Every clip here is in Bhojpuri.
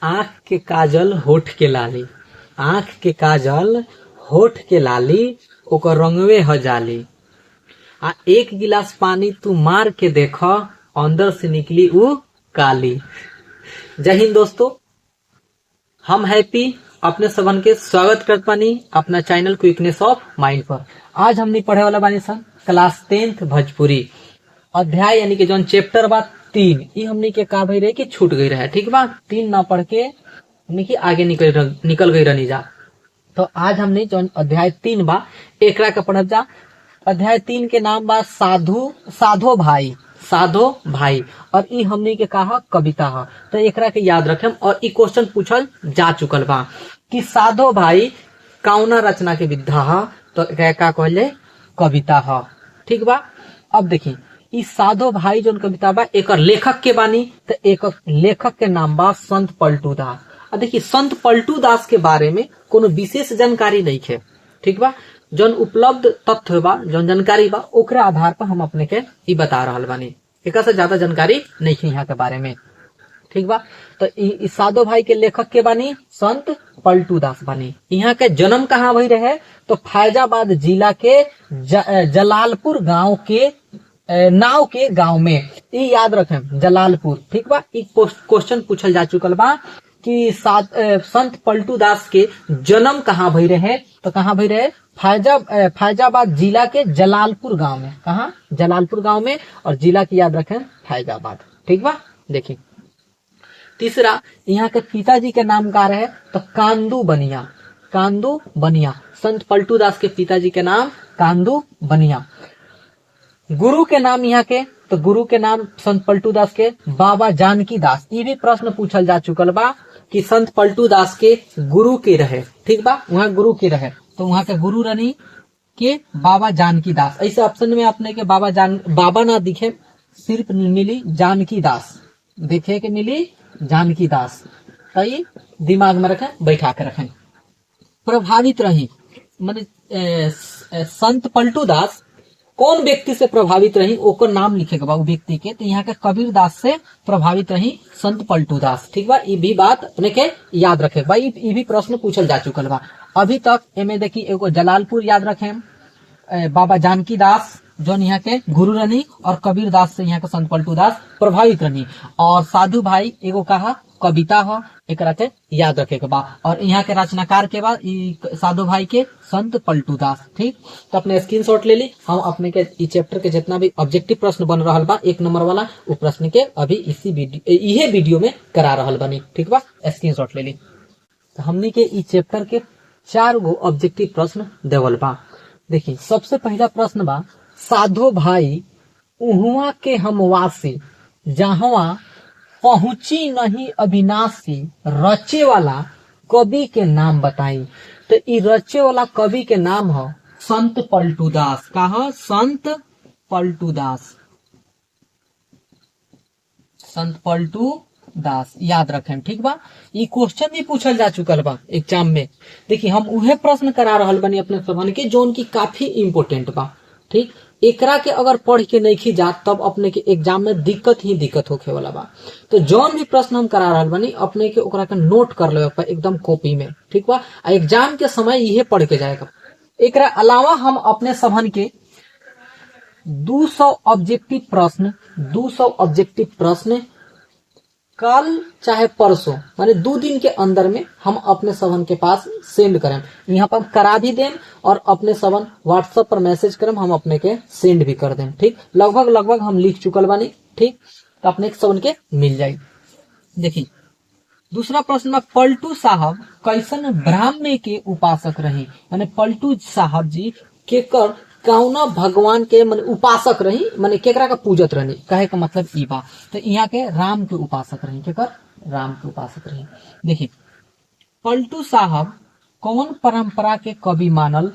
आँख के काजल होठ के लाली, आँख के काजल होठ के लाली, ओकर रंगवे ह जाली। आ एक गिलास पानी तू मार के देख, अंदर से निकली ऊ काली। जय हिंद दोस्तों, हम हैप्पी अपने सबन के स्वागत करत बानी अपना चैनल क्विकनेस ऑफ माइंड पर। आज हमने पढ़े वाला बानी सन क्लास 10th भोजपुरी अध्याय यानी कि जौन चैप्टर बा 3। ये हमने के का भई रहे कि छूट गई रहे, ठीक बा। 3 ना पढ़ के हमने की आगे निकल गई रहनी जा। तो आज हमने जौन अध्याय 3 बा एकरा के पढ़ब जा। अध्याय 3 के नाम बा साधो भाई, साधो भाई। और ई हमने के कहा कविता है, तो एकरा के याद रखें। और ई क्वेश्चन पूछल जा चुकल बा कि साधो भाई कौना रचना के विधा है, तो का कहल जाए कविता है, ठीक बा। अब देखिए ई साधो भाई जोन कविता बा एकर लेखक के बानी, तो एक लेखक के नाम बा संत पलटू दास। अब देखिए संत पलटू दास के बारे में कोनो विशेष जानकारी नहीं है, ठीक बा। जौन उपलब्ध तथ्य बा, जौन जानकारी बा, ओकरे आधार पर हम अपने के ई बता रहल बानी। एक से ज्यादा जानकारी नहीं है यहाँ के बारे में, ठीक बा। तो ई साधो भाई के लेखक के बानी संत पलटू दास बानी। यहाँ के जन्म कहाँ भई रहे, तो फैजाबाद जिला के जलालपुर गांव के नाव के गांव में। ई याद रखें जलालपुर, ठीक बा। ई क्वेश्चन पूछल जा चुकल बा कि संत पलटू दास के जन्म कहाँ भई रहे, तो कहाँ भई रहे फैजाबाद जिला के जलालपुर गांव में। कहाँ? जलालपुर गांव में। और जिला की याद रखें फैजाबाद, ठीक बा। देखिए तीसरा, यहाँ के पिताजी के नाम का रहे, तो कांदू बनिया, कांदू बनिया। संत पलटू दास के पिताजी के नाम कांदू बनिया। गुरु के नाम यहाँ के, तो गुरु के नाम संत पलटू दास के बाबा जानकी दास। ये भी प्रश्न पूछल जा चुकल बा कि संत पलटू दास के गुरु के रहे, ठीक बा। वहाँ गुरु के रहे, तो वहाँ के गुरु रानी के बाबा जानकी दास। ऐसे ऑप्शन में अपने के बाबा ना दिखे, सिर्फ मिली जानकी दास, देखे के मिली जानकी दास। तो दिमाग में रखें, बैठा के रखें। प्रभावित रही माने संत पलटू दास कौन व्यक्ति से प्रभावित रही, ओकर नाम लिखेगा बा व्यक्ति के। तो यहाँ के कबीर दास से प्रभावित रही संत पलटू दास, ठीक बा। ये भी बात अपने के याद रखे भाई, ये भी प्रश्न पूछल जा चुकल बा अभी तक। एमे देखी एगो जलालपुर याद रखें, बाबा जानकी दास जो यहाँ के गुरु रनी, और कबीर दास से यहाँ के संत पलटू दास प्रभावित रही। और साधु भाई एगो कहा कविता हो, एक याद रखे के बा। और यहाँ के रचनाकार के बाद साधु भाई के संत पलटू दास, ठीक। तो अपने स्क्रीनशॉट ले ली। हम अपने के इस चैप्टर के जितना भी ऑब्जेक्टिव प्रश्न बन रहा बा 1 नंबर वाला, वो प्रश्न के अभी इसी वीडियो में करा रहा बनी, ठीक बा। स्क्रीनशॉट ले ली। तो हमने के इस चैप्टर के 4 गो ऑब्जेक्टिव प्रश्न देवल बा। देखिए सबसे पहला प्रश्न बा, साधो भाई उहुआ के हमवासी, जहाँ पहुंची नहीं अविनाशी, रचे वाला कवि के नाम बताई। तो ई रचे वाला कवि के नाम है संत पलटू दास। कहा? संत पलटू दास, संत पलटू दास याद रखें, ठीक बा। ये क्वेश्चन भी पूछल जा चुकल बा एग्जाम में। देखिए हम उहे प्रश्न करा रहल बनी अपने सबन के, जो उनकी काफी इम्पोर्टेंट बा, ठीक। एकरा के अगर पढ़ के नहीं जात तब अपने के एग्जाम में दिक्कत होखे वाला बा। तो जौन भी प्रश्न हम करा रहल बनी अपने के ओकरा के नोट कर लेवे एकदम कॉपी में, ठीक बा। एग्जाम के समय यही पढ़ के जाएगा। एकरा अलावा हम अपने सबन के 200 ऑब्जेक्टिव प्रश्न कल चाहे परसों माने 2 दिन के अंदर में हम अपने सबन के पास सेंड करें। यहाँ पर करा भी दें और अपने सबन व्हाट्सएप पर मैसेज करें, हम अपने के सेंड भी कर दें, ठीक। लगभग हम लिख चुकल बानी, ठीक। तो अपने सबन के मिल जाये। देखिए दूसरा प्रश्न में, पलटू साहब कैसन ब्राह्मण के उपासक रही, यानी पलटू साहब जी केकर कौना भगवान के मन उपासक रही, माने केकरा का पूजत रही। कहे का मतलब ई बा। तो यहाँ के राम के उपासक रही, केकर? राम के उपासक रही। देखिए पलटू साहब कौन परंपरा के कवि मानल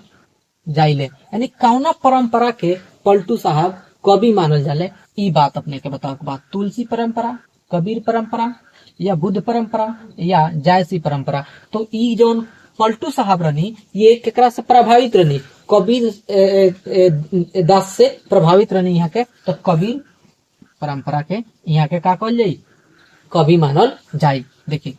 जाइले, यानी कौना परंपरा के पलटू साहब कवि मानल जाले, ई बात अपने के बताओ के बाद। तुलसी परंपरा, कबीर परंपरा, या बुद्ध परंपरा, या जायसी परंपरा। तो ई जोन पलटू साहब रही ये केकरा से प्रभावित रही, कबीर दास से प्रभावित रही यहाँ के। तो कबीर परंपरा के यहाँ के का कहल जाई, कवि मानल जाई। देखिए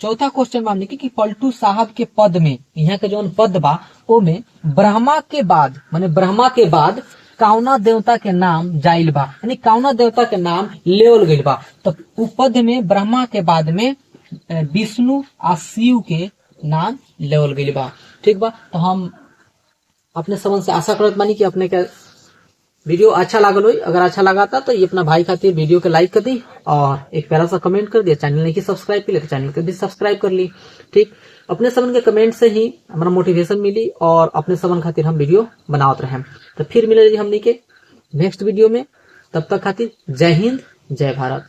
चौथा क्वेश्चन बा हमनी के कि पलटू साहब के पद में, यहाँ के जौन पद बा ओमे ब्रह्मा के बाद माने ब्रह्मा के बाद कौना देवता के नाम जाइल बा, यानी कौना देवता के नाम लेवल गइल बा। तो उ पद में ब्रह्मा के बाद में विष्णु आ शिव के नाम लेवल गइल बा। ठीक बा, तो हम अपने समझ से आशा करत बानी कि अपने के वीडियो अच्छा लागल होई। अगर अच्छा लगा था तो ये अपना भाई खातिर वीडियो के लाइक कर दी और एक प्यारा सा कमेंट कर दिया। चैनल नहीं सब्सक्राइब कर ले तो चैनल को भी सब्सक्राइब कर ली। ठीक, अपने समन के कमेंट से ही हमारा मोटिवेशन मिली और अपने समन खातिर हम वीडियो बनावत रहे। तो फिर मिले हमनी के नेक्स्ट वीडियो में, तब तक खातिर जय हिंद जय भारत।